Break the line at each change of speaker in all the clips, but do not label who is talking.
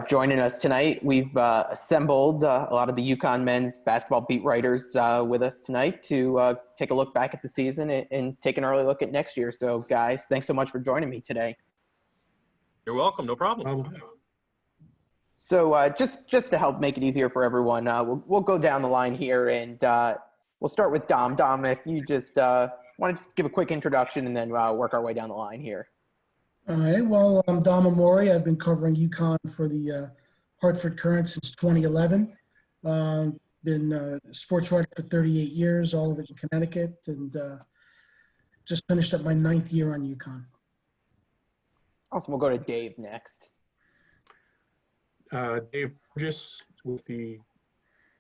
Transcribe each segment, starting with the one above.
Joining us tonight. We've assembled a lot of the UConn men's basketball beat writers with us tonight to take a look back at the season and take an early look at next year. So, guys, thanks so much for joining me today.
You're welcome. No problem.
So, just to help make it easier for everyone, we'll go down the line here, and we'll start with Dom. Dom, if you just want to give a quick introduction and then work our way down the line here.
All right. Well, I'm Dom Amore. I've been covering UConn for the Hartford Courant since 2011. Been a sports writer for 38 years, all of it in Connecticut, and just finished up my 9th year on UConn.
Awesome. We'll go to Dave next.
Dave Borges with the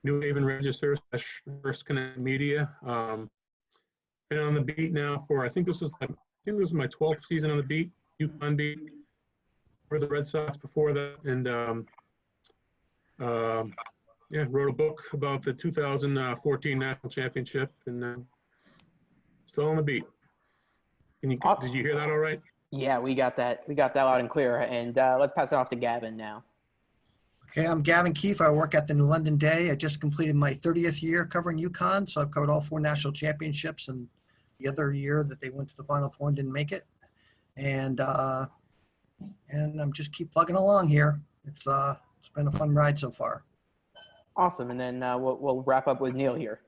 New Haven Register / First Connect Media. Been on the beat now for I think this was my 12th season on the beat. UConn beat for the Red Sox before that, and wrote a book about the 2014 national championship, and still on the beat. Did you hear that all right?
Yeah, we got that. We got that loud and clear. And let's pass it off to Gavin now.
Okay, I'm Gavin Keefe. I work at the New London Day. I just completed my 30th year covering UConn, so I've covered all 4 national championships, and the other year that they went to the Final Four and didn't make it. And I'm just keep plugging along here. It's been a fun ride so far.
Awesome. And then we'll wrap up with Neill here.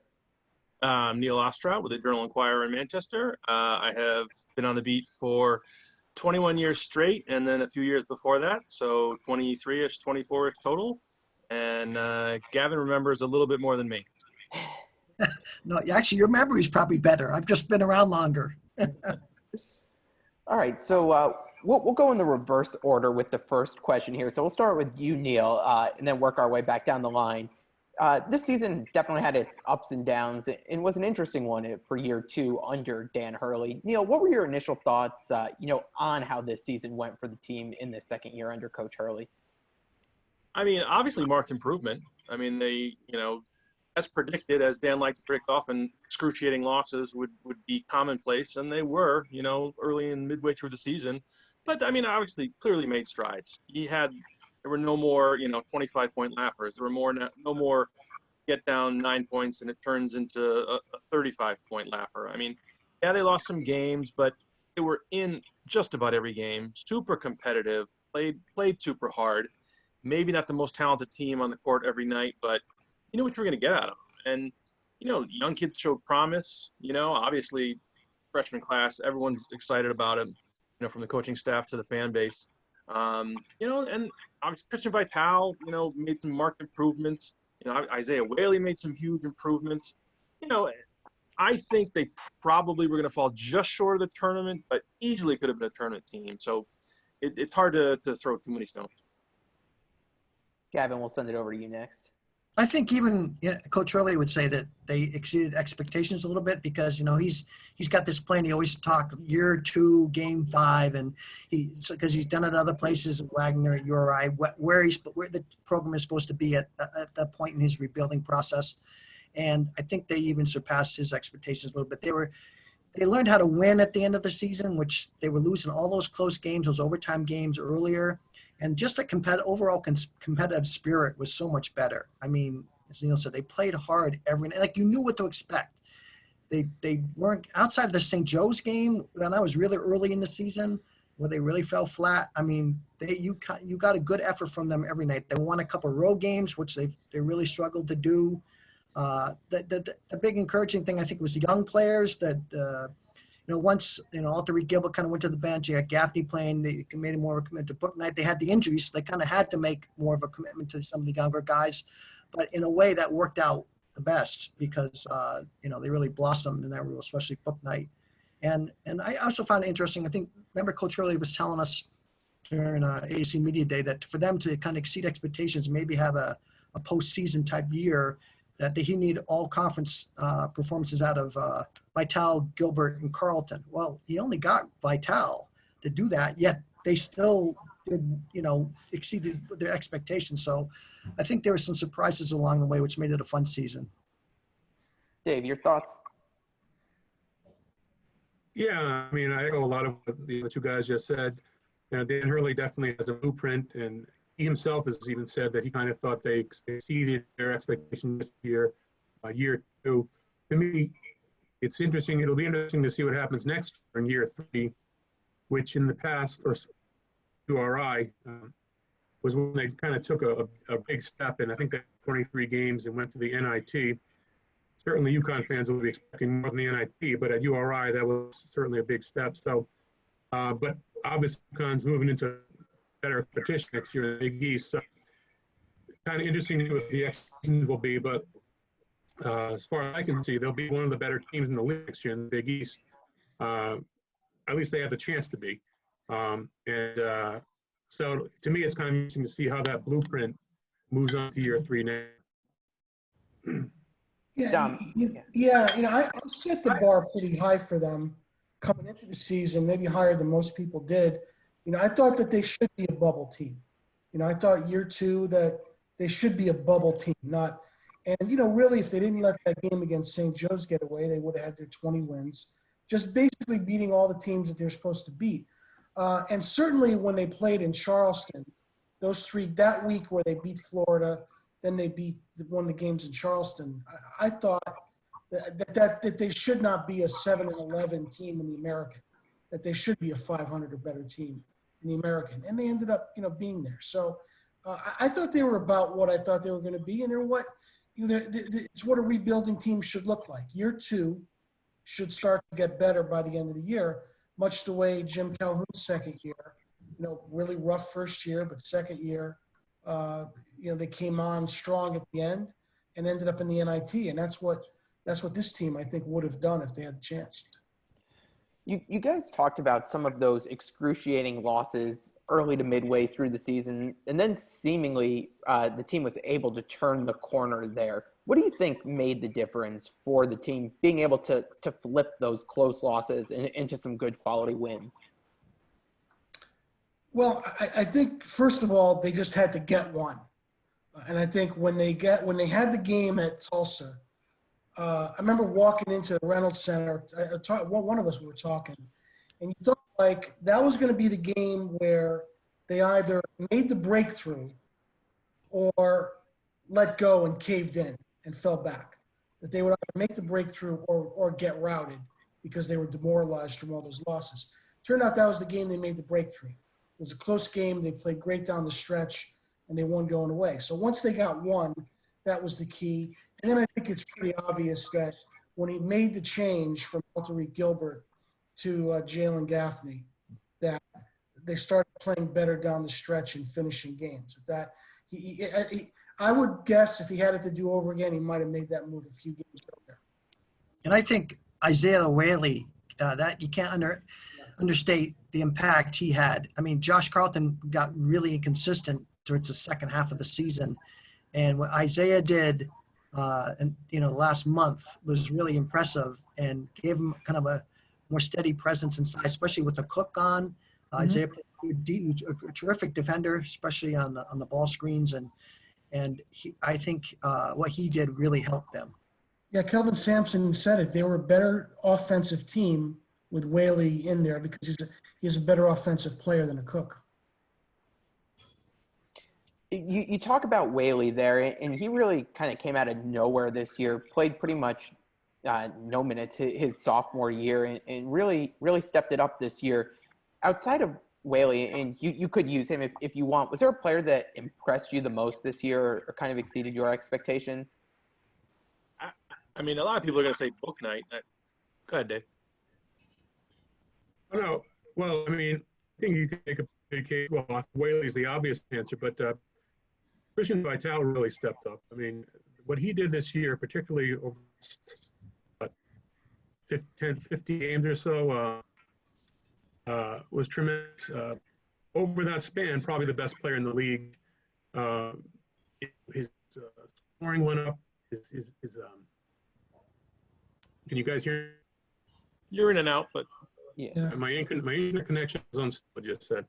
Neill Ostrout with the Journal Inquirer in Manchester. I have been on the beat for 21 years straight, and then a few years before that, so 23-ish, 24-ish total. And Gavin remembers a little bit more than me.
No, actually, your memory is probably better. I've just been around longer.
All right, so we'll go in the reverse order with the first question here. So we'll start with you, Neill, and then work our way back down the line. This season definitely had its ups and downs, and was an interesting one for year 2 under Dan Hurley. Neill, what were your initial thoughts, on how this season went for the team in the second year under Coach Hurley?
I mean, obviously marked improvement. I mean, they, as predicted, as Dan liked to predict, often excruciating losses would be commonplace, and they were, early and midway through the season. But, I mean, obviously, clearly made strides. There were no more, 25-point laughers. There were no more get down 9 points and it turns into a 35-point laugher. I mean, yeah, they lost some games, but they were in just about every game, super competitive, played super hard. Maybe not the most talented team on the court every night, but you know what you're going to get out of them. And, young kids showed promise. Obviously, freshman class, everyone's excited about it, from the coaching staff to the fan base. And obviously Christian Vital, made some marked improvements. Isaiah Whaley made some huge improvements. I think they probably were going to fall just short of the tournament, but easily could have been a tournament team. So it's hard to throw too many stones.
Gavin, we'll send it over to you next.
I think even Coach Hurley would say that they exceeded expectations a little bit because, he's got this plan. He always talked year 2, game 5, and because he's done it other places at Wagner, at URI, where the program is supposed to be at that point in his rebuilding process. And I think they even surpassed his expectations a little bit. They learned how to win at the end of the season, which they were losing all those close games, those overtime games earlier. And just the overall competitive spirit was so much better. I mean, as Neill said, they played hard every night. Like, you knew what to expect. They weren't outside of the St. Joe's game. That was really early in the season where they really fell flat. I mean, you got a good effort from them every night. They won a couple of road games, which they really struggled to do. The big encouraging thing, I think, was the young players that once Alter Gilbert kind of went to the bench, you had Gaffney playing, they made more of a commitment to Bouknight. They had the injuries, so they kind of had to make more of a commitment to some of the younger guys. But in a way, that worked out the best because they really blossomed in that role, especially Bouknight. And I also found it interesting. I think remember Coach Hurley was telling us during AAC Media Day that for them to kind of exceed expectations, maybe have a postseason type year, that he need all conference performances out of Vital, Gilbert, and Carlton. Well, he only got Vital to do that, yet they still exceeded their expectations. So I think there were some surprises along the way, which made it a fun season.
Dave, your thoughts?
Yeah, I mean, I echo a lot of what the other two guys just said. Dan Hurley definitely has a blueprint, and himself has even said that he kind of thought they exceeded their expectations this year, year two. To me, it's interesting. It'll be interesting to see what happens next year in year three, which in the past, or URI, was when they kind of took a big step, and I think they had 23 games and went to the NIT. Certainly UConn fans will be expecting more than the NIT, but at URI, that was certainly a big step. So, but obviously UConn's moving into better competition next year in the Big East. So kind of interesting to see what the expectations will be, but as far as I can see, they'll be one of the better teams in the league next year in the Big East. At least they have the chance to be. So to me, it's kind of interesting to see how that blueprint moves on to year three now.
I set the bar pretty high for them coming into the season, maybe higher than most people did. I thought that they should be a bubble team. I thought year two that they should be a bubble team, not – and, really if they didn't let that game against St. Joe's get away, they would have had their 20 wins, just basically beating all the teams that they're supposed to beat. And certainly when they played in Charleston, those three, that week where they beat Florida, then they won the games in Charleston. I thought that they should not be a 7-11 team in the American, that they should be a 500 or better team in the American. And they ended up, being there. So I thought they were about what I thought they were going to be. And they're what, it's what a rebuilding team should look like. Year two should start to get better by the end of the year, much the way Jim Calhoun's second year, really rough first year, but second year, they came on strong at the end and ended up in the NIT. And that's what this team, I think, would have done if they had the chance.
You guys talked about some of those excruciating losses early to midway through the season, and then seemingly the team was able to turn the corner there. What do you think made the difference for the team being able to flip those close losses into some good quality wins?
Well, I think, first of all, they just had to get one. And I think when they had the game at Tulsa, I remember walking into the Reynolds Center. One of us were talking, and you thought like that was going to be the game where they either made the breakthrough or let go and caved in and fell back. That they would either make the breakthrough or get routed because they were demoralized from all those losses. Turned out that was the game they made the breakthrough. It was a close game. They played great down the stretch, and they won going away. So once they got one, that was the key. And then I think it's pretty obvious that when he made the change from Walter Gilbert to Jalen Gaffney, that they started playing better down the stretch and finishing games. I would guess if he had it to do over again, he might have made that move a few games earlier.
And I think Isaiah Whaley, that you can't understate the impact he had. I mean, Josh Carlton got really inconsistent towards the second half of the season. And what Isaiah did, last month was really impressive and gave him kind of a more steady presence inside, especially with the Cook on. Isaiah played a terrific defender, especially on the ball screens. And I think what he did really helped them.
Yeah, Kelvin Sampson said it. They were a better offensive team with Whaley in there because he's a better offensive player than a Cook.
You talk about Whaley there, and he really kind of came out of nowhere this year, played pretty much no minutes his sophomore year, and really stepped it up this year. Outside of Whaley, and you could use him if you want, was there a player that impressed you the most this year or kind of exceeded your expectations?
I mean, a lot of people are going to say Bouknight. Go ahead, Dave.
Oh, no. Well, I mean, I think you can make a big case. Well, Whaley's the obvious answer, but Christian Vital really stepped up. I mean, what he did this year, particularly over 50 games or so, was tremendous. Over that span, probably the best player in the league. His scoring went up. Can you guys hear?
You're in and out, but
yeah.
My internet connection is on. I just said.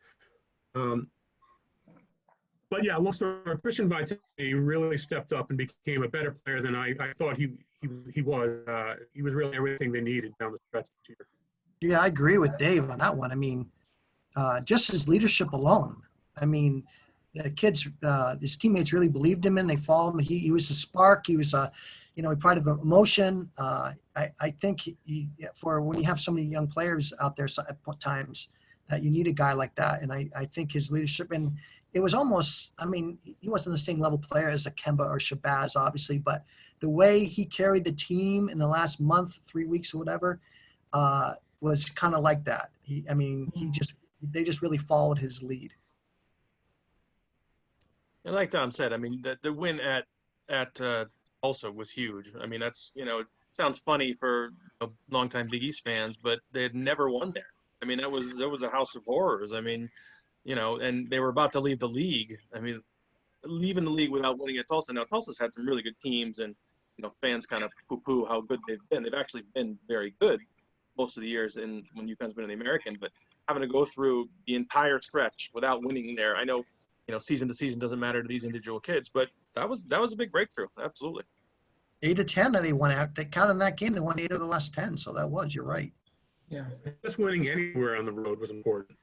But yeah, long story, Christian Vital really stepped up and became a better player than I thought he was. He was really everything they needed down the stretch this year.
Yeah, I agree with Dave on that one. I mean, just his leadership alone. I mean, kids, his teammates really believed him in. They followed him. He was a spark. He was a, you know, a pride of emotion. I think for when you have so many young players out there at times, that you need a guy like that. And I think his leadership, and it was almost, I mean, he wasn't the same level player as a Kemba or Shabazz, obviously, but the way he carried the team in the last month, 3 weeks or whatever, was kind of like that. They just really followed his lead.
And like Tom said, I mean, the win at Tulsa was huge. I mean, that's, you know, it sounds funny for longtime Big East fans, but they had never won there. I mean, that was a house of horrors. I mean, you know, and they were about to leave the league. I mean, leaving the league without winning at Tulsa. Now, Tulsa's had some really good teams, and, you know, fans kind of poo-poo how good they've been. They've actually been very good most of the years when UConn's been in the American, but having to go through the entire stretch without winning there, I know, you know, season to season doesn't matter to these individual kids, but that was a big breakthrough. Absolutely.
8 of 10 they won out. They counted in that game. They won 8 of the last 10. So you're right.
Yeah.
Just winning anywhere on the road was important.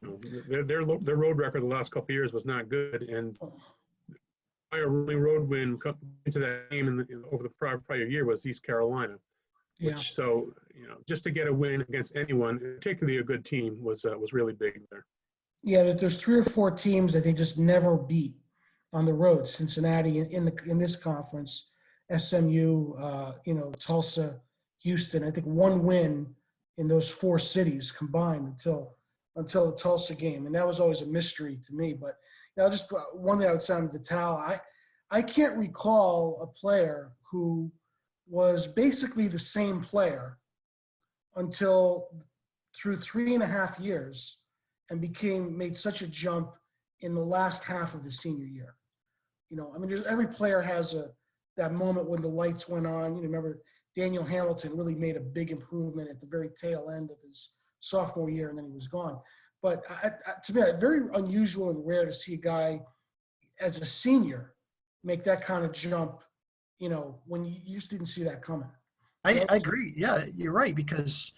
You know, their road record the last couple of years was not good, and our only road win into that game over the prior year was East Carolina.
Yeah.
Which, so, you know, just to get a win against anyone, particularly a good team, was really big there.
Yeah, that there's 3 or 4 teams that they just never beat on the road. Cincinnati in this conference, SMU, you know, Tulsa, Houston. I think 1 win in those 4 cities combined until the Tulsa game, and that was always a mystery to me. But you know, just one thing I would say on Vital, I can't recall a player who was basically the same player until through 3.5 years and made such a jump in the last half of his senior year. You know, I mean, every player has that moment when the lights went on. You know, remember Daniel Hamilton really made a big improvement at the very tail end of his sophomore year, and then he was gone. But to me, very unusual and rare to see a guy as a senior make that kind of jump, you know, when you just didn't see that coming.
I agree. Yeah, you're right. Because,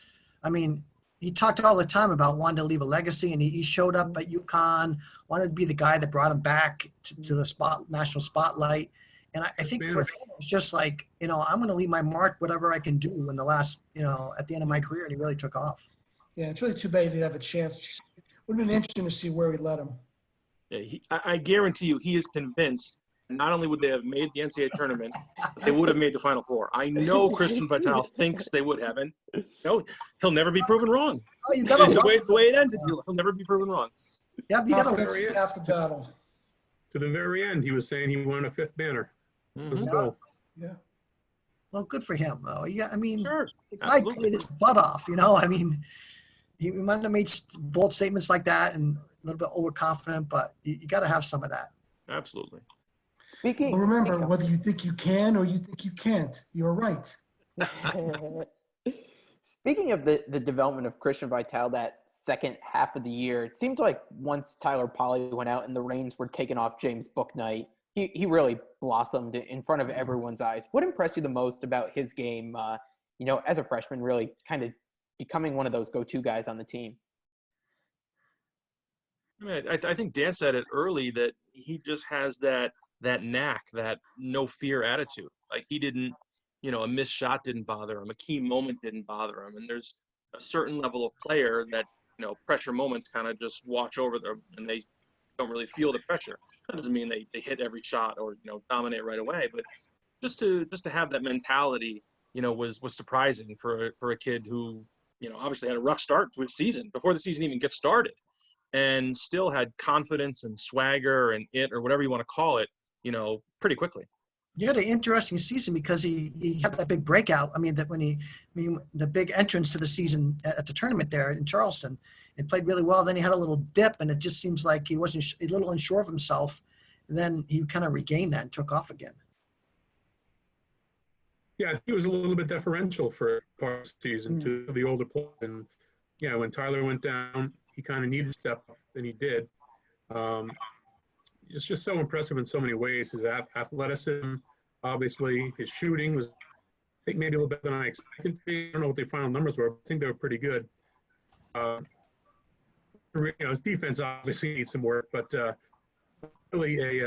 I mean, he talked all the time about wanting to leave a legacy, and he showed up at UConn, wanted to be the guy that brought him back to the national spotlight. And I think for him, it was just like, you know, I'm going to leave my mark, whatever I can do in the last, you know, at the end of my career. And he really took off.
Yeah, it's really too bad he didn't have a chance. It would have been interesting to see where we led him.
Yeah, I guarantee you he is convinced not only would they have made the NCAA tournament, but they would have made the Final Four. I know Christian Vital thinks they would have, and no, he'll never be proven wrong.
Oh, you got
the way it ended, he'll never be proven wrong.
Yeah, you got
to half the battle.
To the very end, he was saying he wanted a 5th banner. Let's go.
Yeah.
Well, good for him, though. Yeah, I mean,
Sure,
the guy played his butt off, you know. I mean, he might have made bold statements like that and a little bit overconfident, but you got to have some of that.
Absolutely.
Well, remember, whether you think you can or you think you can't, you're right.
Speaking of the development of Christian Vital that second half of the year, it seemed like once Tyler Polley went out and the reins were taken off James Bouknight, he really blossomed in front of everyone's eyes. What impressed you the most about his game, you know, as a freshman, really kind of becoming one of those go-to guys on the team?
I mean, I think Dan said it early that he just has that knack, that no fear attitude. Like he didn't, you know, a missed shot didn't bother him, a key moment didn't bother him. And there's a certain level of player that, you know, pressure moments kind of just watch over them and they don't really feel the pressure. That doesn't mean they hit every shot or, you know, dominate right away, but just to have that mentality, you know, was surprising for a kid who, you know, obviously had a rough start to his season before the season even gets started, and still had confidence and swagger and or whatever you want to call it, you know, pretty quickly.
He had an interesting season because he had that big breakout. I mean, the big entrance to the season at the tournament there in Charleston, and played really well. Then he had a little dip, and it just seems like he wasn't a little unsure of himself. And then he kind of regained that and took off again.
Yeah, I think it was a little bit deferential for part of the season to the older players. And yeah, when Tyler went down, he kind of needed to step up, and he did. It's just so impressive in so many ways. His athleticism, obviously, his shooting was, I think, maybe a little better than I expected to be. I don't know what the final numbers were, but I think they were pretty good. You know, his defense obviously needs some work, but really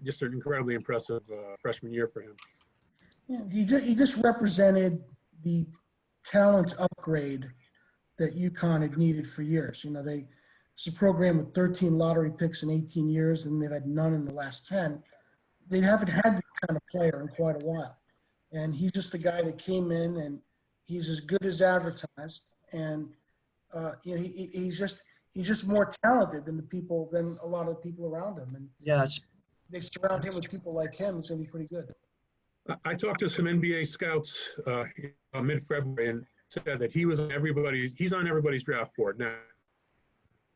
just an incredibly impressive freshman year for him.
Yeah, he just represented the talent upgrade that UConn had needed for years. It's a program with 13 lottery picks in 18 years, and they've had none in the last 10. They haven't had this kind of player in quite a while. And he's just the guy that came in, and he's as good as advertised. And he's just more talented than a lot of the people around him. And
Yeah,
they surround him with people like him. It's gonna be pretty good.
I talked to some NBA scouts mid-February and said that he's on everybody's draft board now.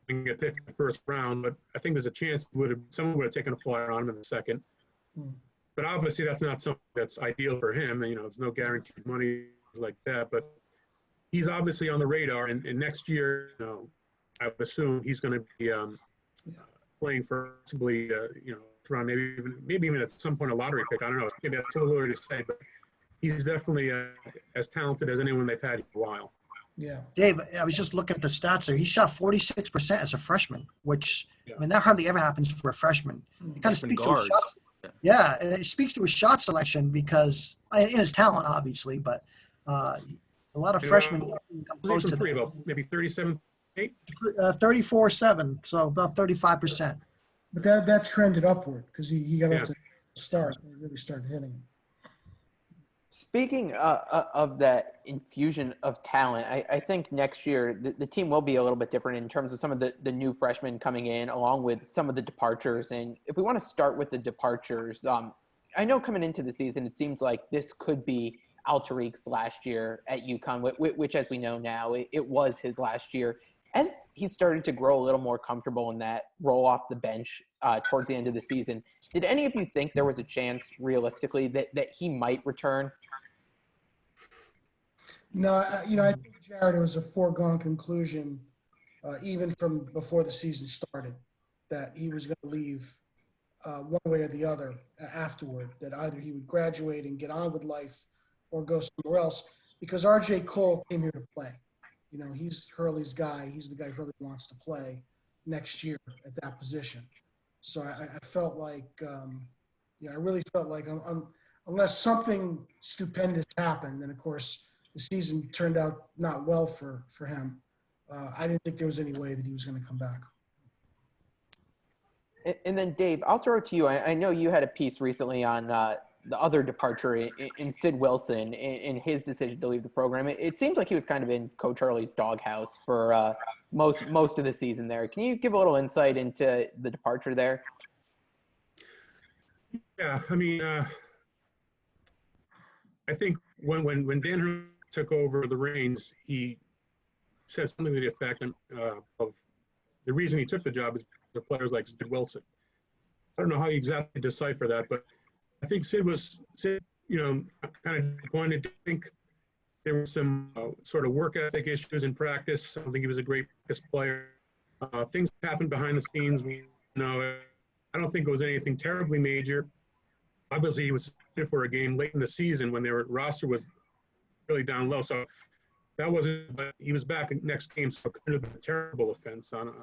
He can get picked in the first round, but I think there's a chance someone would have taken a flyer on him in the second. But obviously, that's not something that's ideal for him. And, there's no guaranteed money like that. But he's obviously on the radar. And next year, I would assume he's going to be playing for possibly, around maybe even at some point a lottery pick. I don't know. Maybe that's a little early to say, but he's definitely as talented as anyone they've had in a while.
Yeah.
Dave, I was just looking at the stats there. He shot 46% as a freshman, which, that hardly ever happens for a freshman. It kind of speaks to his shots. Yeah, and it speaks to his shot selection because, and his talent, obviously, but a lot of freshmen come close to
about maybe 37,
34-7, so about 35%.
But that trended upward because he got off to the start and really started hitting him.
Speaking of that infusion of talent, I think next year the team will be a little bit different in terms of some of the new freshmen coming in, along with some of the departures. And if we want to start with the departures, I know coming into the season, it seems like this could be Altaric's last year at UConn, which, as we know now, it was his last year. As he started to grow a little more comfortable in that roll off the bench towards the end of the season, did any of you think there was a chance, realistically, that he might return?
No, I think, Jared, it was a foregone conclusion, even from before the season started, that he was going to leave one way or the other afterward, that either he would graduate and get on with life or go somewhere else, because R.J. Cole came here to play. He's Hurley's guy. He's the guy Hurley wants to play next year at that position. So I felt like, I really felt like unless something stupendous happened, and of course the season turned out not well for him, I didn't think there was any way that he was going to come back.
And then, Dave, I'll throw it to you. I know you had a piece recently on the other departure in Sid Wilson in his decision to leave the program. It seemed like he was kind of in Coach Hurley's doghouse for most of the season there. Can you give a little insight into the departure there?
Yeah, I mean, I think when Dan Hurley took over the reins, he said something to the effect of the reason he took the job is the players like Sid Wilson. I don't know how you exactly decipher that, but I think Sid, kind of disappointed to think there were some sort of work ethic issues in practice. I don't think he was a great practice player. Things happened behind the scenes. I don't think it was anything terribly major. Obviously, he was in for a game late in the season when their roster was really down low. So that wasn't, but he was back next game, so it could have been a terrible offense on.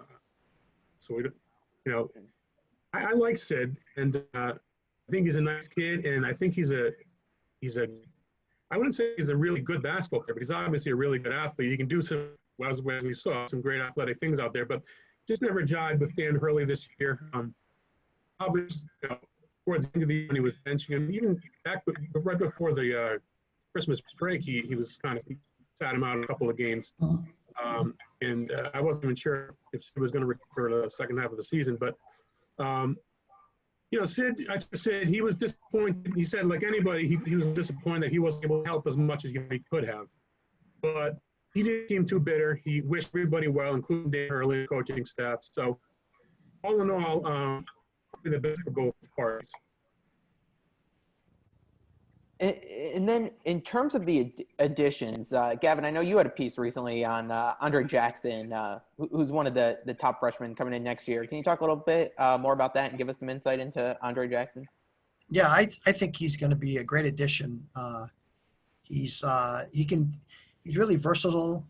I like Sid, and I think he's a nice kid, and I think I wouldn't say he's a really good basketball player, but he's obviously a really good athlete. He can do some, as we saw, some great athletic things out there, but just never jived with Dan Hurley this year. Obviously, towards the end of the year when he was benching him, even right before the Christmas break, he was kind of sat him out a couple of games. And I wasn't even sure if he was going to return for the second half of the season, but Sid, he was disappointed. He said, like anybody, he was disappointed that he wasn't able to help as much as he could have. But he didn't seem too bitter. He wished everybody well, including Dan Hurley and coaching staff. So, all in all, the best for both parties.
And then in terms of the additions, Gavin, I know you had a piece recently on Andre Jackson, who's one of the top freshmen coming in next year. Can you talk a little bit more about that and give us some insight into Andre Jackson?
Yeah, I think he's going to be a great addition. He's really versatile.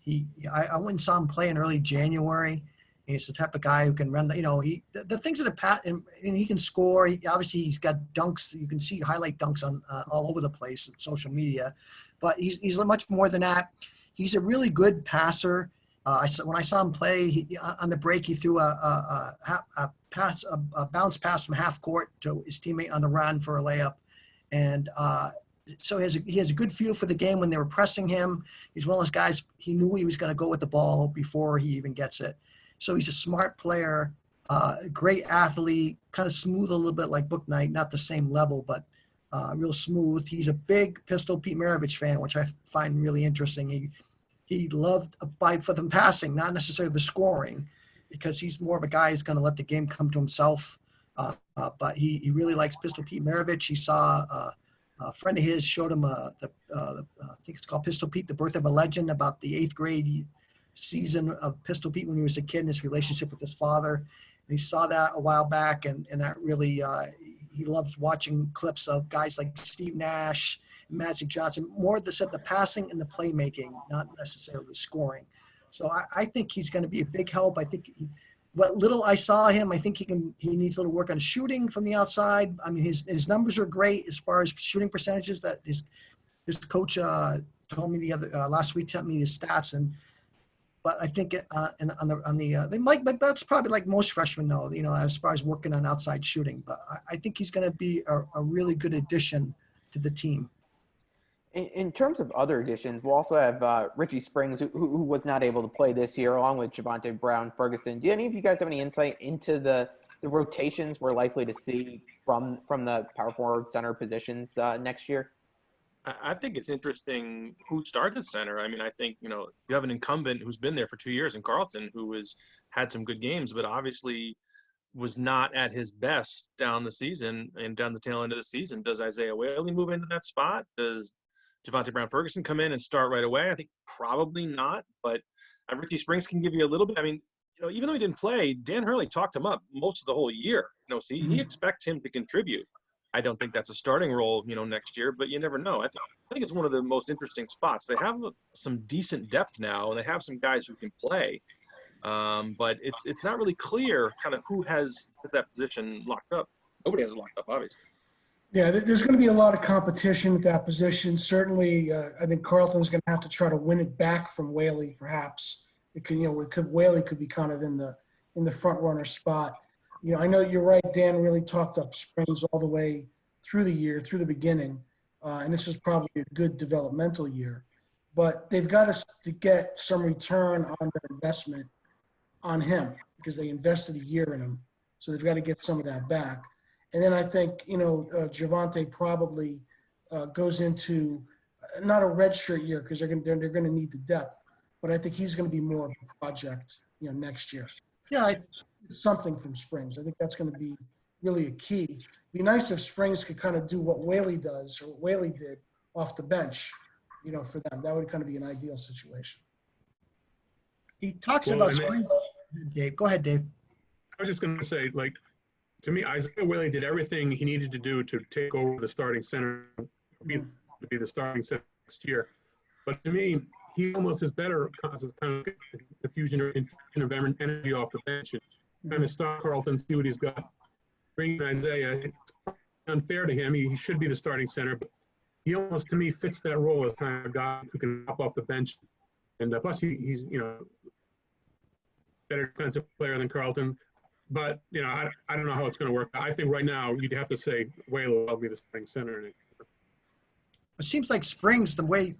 I went and saw him play in early January, He's the type of guy who can run the things that and he can score. Obviously he's got dunks. You can see highlight dunks on all over the place on social media, but he's much more than that. He's a really good passer. When I saw him play on the break, he threw a bounce pass from half court to his teammate on the run for a layup. And so he has a good feel for the game when they were pressing him. He's one of those guys, he knew he was going to go with the ball before he even gets it. So he's a smart player, great athlete, kind of smooth a little bit like Bouknight, not the same level, but real smooth. He's a big Pistol Pete Maravich fan, which I find really interesting. He loved a bite for the passing, not necessarily the scoring, because he's more of a guy who's going to let the game come to himself. But he really likes Pistol Pete Maravich. He saw a friend of his showed him I think it's called Pistol Pete, The Birth of a Legend, about the 8th grade season of Pistol Pete when he was a kid and his relationship with his father. And he saw that a while back, and that really he loves watching clips of guys like Steve Nash, Magic Johnson, more the passing and the playmaking, not necessarily the scoring. So I think he's going to be a big help. I think what little I saw him, I think he needs a little work on shooting from the outside. I mean, his numbers are great as far as shooting percentages. That his coach told me last week, sent me his stats, but I think they might, but that's probably like most freshmen know, as far as working on outside shooting. But I think he's going to be a really good addition to the team.
In terms of other additions, we'll also have Richie Springs, who was not able to play this year, along with Javonte Brown-Ferguson. Do any of you guys have any insight into the rotations we're likely to see from the power forward center positions next year?
I think it's interesting who starts at center. I mean, I think, you have an incumbent who's been there for 2 years in Carlton, who has had some good games, but obviously was not at his best down the season and down the tail end of the season. Does Isaiah Whaley move into that spot? Does Javonte Brown-Ferguson come in and start right away? I think probably not, but Richie Springs can give you a little bit. I mean, even though he didn't play, Dan Hurley talked him up most of the whole year. So he expects him to contribute. I don't think that's a starting role, next year, but you never know. I think it's one of the most interesting spots. They have some decent depth now, and they have some guys who can play, but it's not really clear kind of who has that position locked up. Nobody has it locked up, obviously.
Yeah, there's going to be a lot of competition at that position. Certainly, I think Carlton's going to have to try to win it back from Whaley, perhaps. Whaley could be kind of in the front runner spot. I know you're right. Dan really talked up Springs all the way through the year, through the beginning, and this is probably a good developmental year. But they've got to get some return on their investment on him because they invested a year in him, so they've got to get some of that back. And then I think, Javonte probably goes into not a redshirt year because they're going to need the depth, but I think he's going to be more of a project, next year.
Yeah,
something from Springs. I think that's going to be really a key. It'd be nice if Springs could kind of do what Whaley does or what Whaley did off the bench, for them. That would kind of be an ideal situation.
He talks about Springs. Dave, go ahead, Dave.
I was just going to say, to me, Isaiah Whaley did everything he needed to do to take over the starting center, to be the starting center next year. But to me, he almost is better causes kind of diffusion of energy off the bench and kind of start Carlton, see what he's got. Bringing Isaiah, it's unfair to him. He should be the starting center, but he almost, to me, fits that role as kind of a guy who can hop off the bench. And plus, he's better defensive player than Carlton. But, I don't know how it's going to work. I think right now you'd have to say Whaley will be the starting center.
It seems like Springs, the way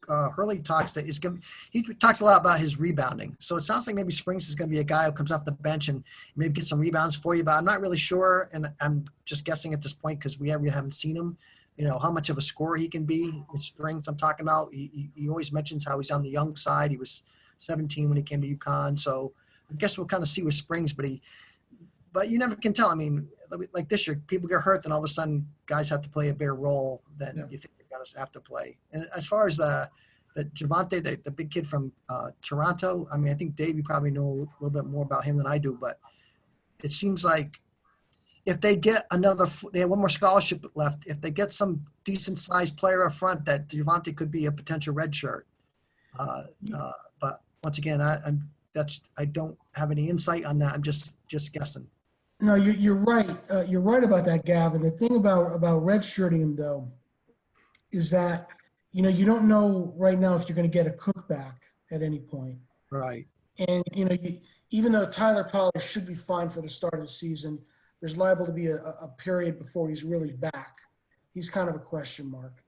Hurley talks, he talks a lot about his rebounding. So it sounds like maybe Springs is going to be a guy who comes off the bench and maybe get some rebounds for you. But I'm not really sure, and I'm just guessing at this point because we haven't seen him. How much of a scorer he can be with Springs. I'm talking about. He always mentions how he's on the young side. He was 17 when he came to UConn. So I guess we'll kind of see with Springs, but you never can tell. I mean, like this year, people get hurt, then all of a sudden guys have to play a bigger role than you think they're going to have to play. And as far as the Javonte, the big kid from Toronto, I mean, I think Dave, you probably know a little bit more about him than I do, but it seems like if they get they have one more scholarship left, if they get some decent-sized player up front, that Javonte could be a potential redshirt. But once again, I don't have any insight on that. I'm just guessing.
No, you're right. You're right about that, Gavin. The thing about redshirting him, though, is that, you don't know right now if you're going to get a Cook back at any point.
Right.
And, even though Tyler Polley should be fine for the start of the season, there's liable to be a period before he's really back. He's kind of a question mark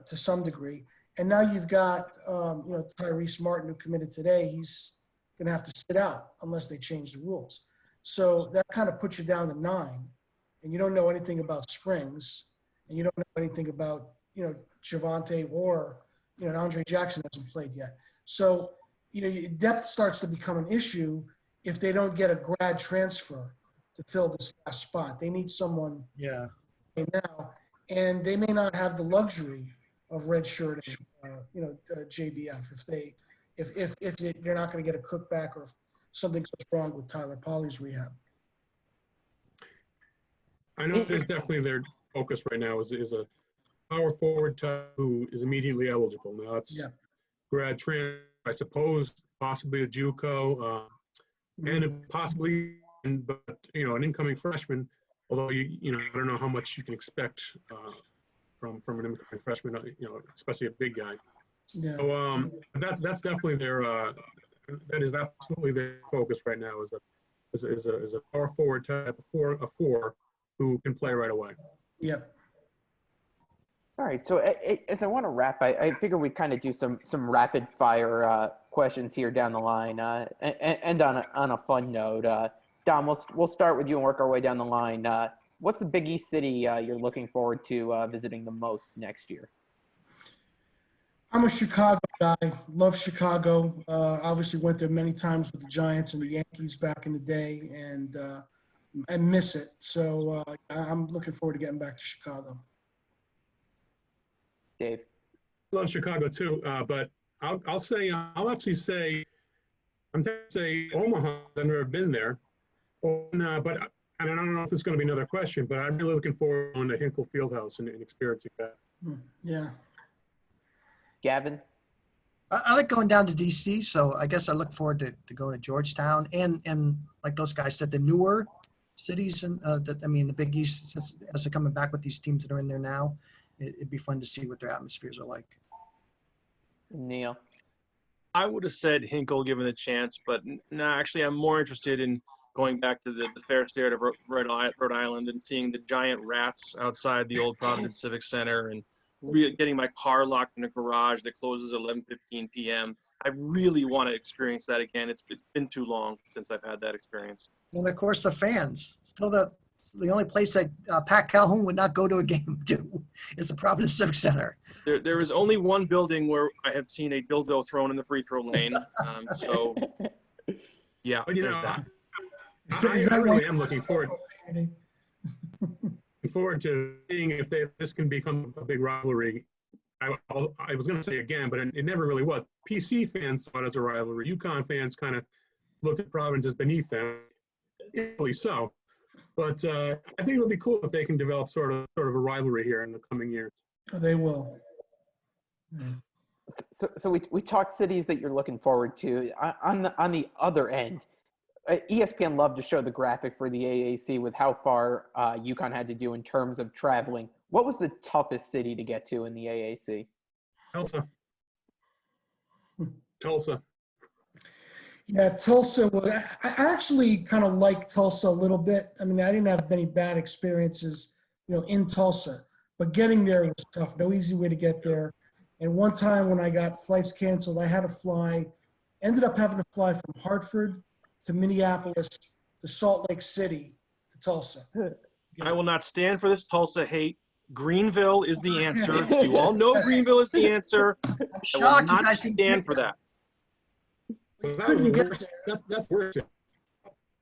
to some degree. And now you've got, Tyrese Martin, who committed today. He's going to have to sit out unless they change the rules. So that kind of puts you down to 9. And you don't know anything about Springs. And you don't know anything about, Javante or, Andre Jackson hasn't played yet. So, depth starts to become an issue if they don't get a grad transfer to fill this last spot. They need someone now, and they may not have the luxury of redshirting, JBF if they're not going to get a Cook back or if something goes wrong with Tyler Polley's rehab.
I know there's definitely their focus right now is a power forward type who is immediately eligible. Now it's grad transfer, I suppose, possibly a JUCO, and possibly, but an incoming freshman. Although I don't know how much you can expect from an incoming freshman, especially a big guy.
Yeah.
So that's definitely their that is absolutely their focus right now is a power forward type of four who can play right away.
Yep.
All right. So as I want to wrap, I figure we kind of do some rapid fire questions here down the line, and on a fun note. Dom, we'll start with you and work our way down the line. What's the Big East city you're looking forward to visiting the most next year?
I'm a Chicago guy. Love Chicago. Obviously went there many times with the Giants and the Yankees back in the day, and I miss it. So I'm looking forward to getting back to Chicago.
Dave?
I love Chicago too, but I'll actually say I'm going to say Omaha. I've never been there, but I don't know if it's going to be another question, but I'm really looking forward to the Hinkle Fieldhouse and experiencing that.
Yeah.
Gavin?
I like going down to DC, so I guess I look forward to going to Georgetown and like those guys said, the newer cities and the Big East, as they're coming back with these teams that are in there now, it'd be fun to see what their atmospheres are like.
Neill?
I would have said Hinkle given the chance, but no, actually I'm more interested in going back to the fair state of Rhode Island and seeing the giant rats outside the old Providence Civic Center and getting my car locked in a garage that closes at 11:15 p.m. I really want to experience that again. It's been too long since I've had that experience.
And of course, the fans. Still the only place that Pat Calhoun would not go to a game to is the Providence Civic Center.
There is only one building where I have seen a dildo thrown in the free throw lane. So, yeah,
But
there's that.
I really am looking forward to seeing if this can become a big rivalry. I was going to say again, but it never really was. PC fans saw it as a rivalry. UConn fans kind of looked at Providence as beneath them, really so. But I think it'll be cool if they can develop sort of a rivalry here in the coming years.
Oh, they will.
So we talked cities that you're looking forward to. On the other end, ESPN loved to show the graphic for the AAC with how far UConn had to do in terms of traveling. What was the toughest city to get to in the AAC?
Tulsa.
Yeah, Tulsa. I actually kind of like Tulsa a little bit. I mean, I didn't have many bad experiences, in Tulsa, but getting there was tough. No easy way to get there. And one time when I got flights canceled, I had to ended up having to fly from Hartford to Minneapolis to Salt Lake City to Tulsa.
I will not stand for this Tulsa hate. Greenville is the answer. You all know Greenville is the answer.
I'm
I
shocked
will
you
not
guys didn't
stand
get
for that.
Well, that was the worst. That's worse.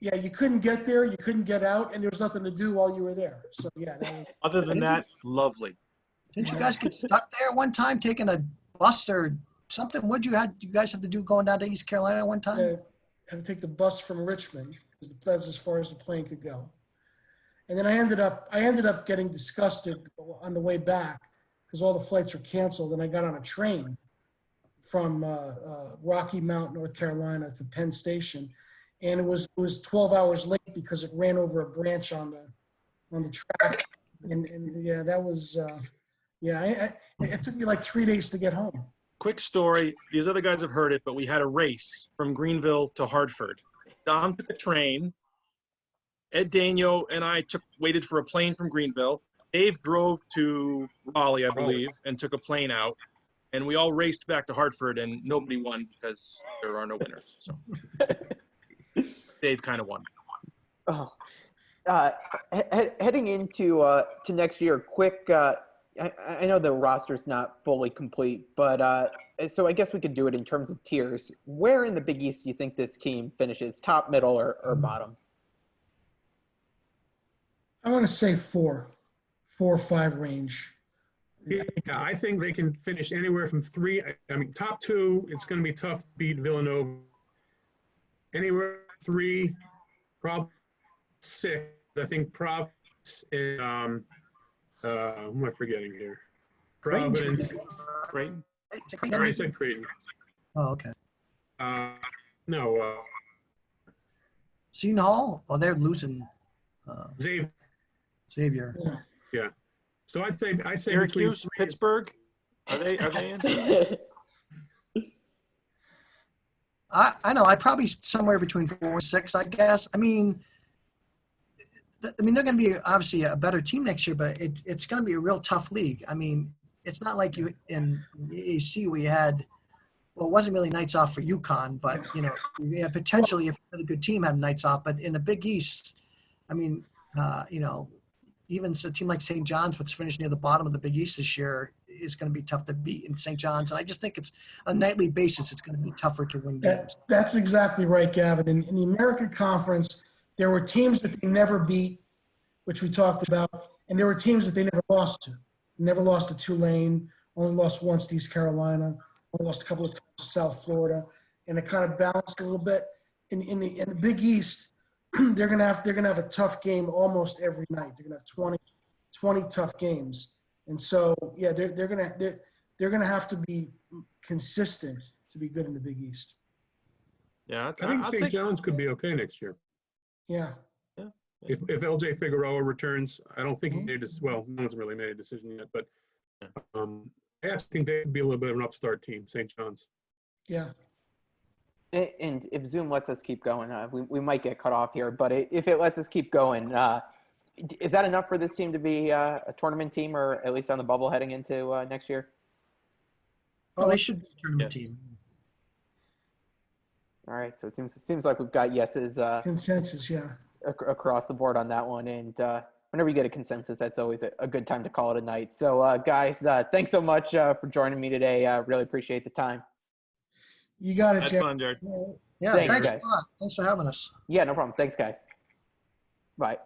Yeah, you couldn't get there, you couldn't get out, and there was nothing to do while you were there. So yeah.
Other than that, lovely.
Didn't you guys get stuck there one time taking a bus or something? What you guys have to do going down to East Carolina one time?
I had to take the bus from Richmond because that's as far as the plane could go. And then I ended up getting disgusted on the way back because all the flights were canceled, and I got on a train from Rocky Mount, North Carolina to Penn Station. And it was 12 hours late because it ran over a branch on the track. And yeah, that was, it took me like 3 days to get home.
Quick story. These other guys have heard it, but we had a race from Greenville to Hartford. Dom took a train. Ed Daniel and I waited for a plane from Greenville. Dave drove to Raleigh, I believe, and took a plane out. And we all raced back to Hartford, and nobody won because there are no winners. So Dave kind of won.
Oh, heading into to next year, quick. I know the roster's not fully complete, but so I guess we could do it in terms of tiers. Where in the Big East do you think this team finishes? Top, middle, or bottom?
I want to say 4 or 5 range.
Yeah, I think they can finish anywhere from 3. I mean, top 2, it's going to be tough to beat Villanova. Anywhere 3, probably 6. I think Providence and who am I forgetting here? Providence.
Creighton?
I already said Creighton.
Oh, okay.
No.
Seton Hall? Oh, they're losing
Xavier.
Xavier.
Yeah. So I say
Syracuse, Pittsburgh. Are they in?
I know. I probably somewhere between 4 and 6, I guess. I mean, they're going to be obviously a better team next year, but it's going to be a real tough league. I mean, it's not like you in AAC we had. Well, it wasn't really nights off for UConn, but you had potentially if a good team had nights off. But in the Big East, I mean, even a team like St. John's, which finished near the bottom of the Big East this year, is going to be tough to beat in St. John's. And I just think it's on a nightly basis, it's going to be tougher to win games.
That's exactly right, Gavin. In the American Conference, there were teams that they never beat, which we talked about, and there were teams that they never lost to. Never lost to Tulane, only lost once to East Carolina, only lost a couple of times to South Florida, and it kind of balanced a little bit. In the Big East, they're gonna have a tough game almost every night. They're gonna have 20 tough games, and so yeah, they're gonna have to be consistent to be good in the Big East.
Yeah,
I think St. John's could be okay next year.
Yeah.
If LJ Figueroa returns, I don't think he made this. Well, no one's really made a decision yet, but I actually think they could be a little bit of an upstart team, St. John's.
Yeah.
And if Zoom lets us keep going, we might get cut off here, but if it lets us keep going, is that enough for this team to be a tournament team, or at least on the bubble heading into next year?
Well, they should be a tournament team.
All right, so it seems like we've got yeses.
Consensus, yeah.
Across the board on that one, and whenever you get a consensus, that's always a good time to call it a night. So guys, thanks so much for joining me today. Really appreciate the time.
You got it,
That's
Jeff.
fun, Jared.
Yeah, thanks a lot. Thanks for having us.
Yeah, no problem. Thanks, guys. Bye.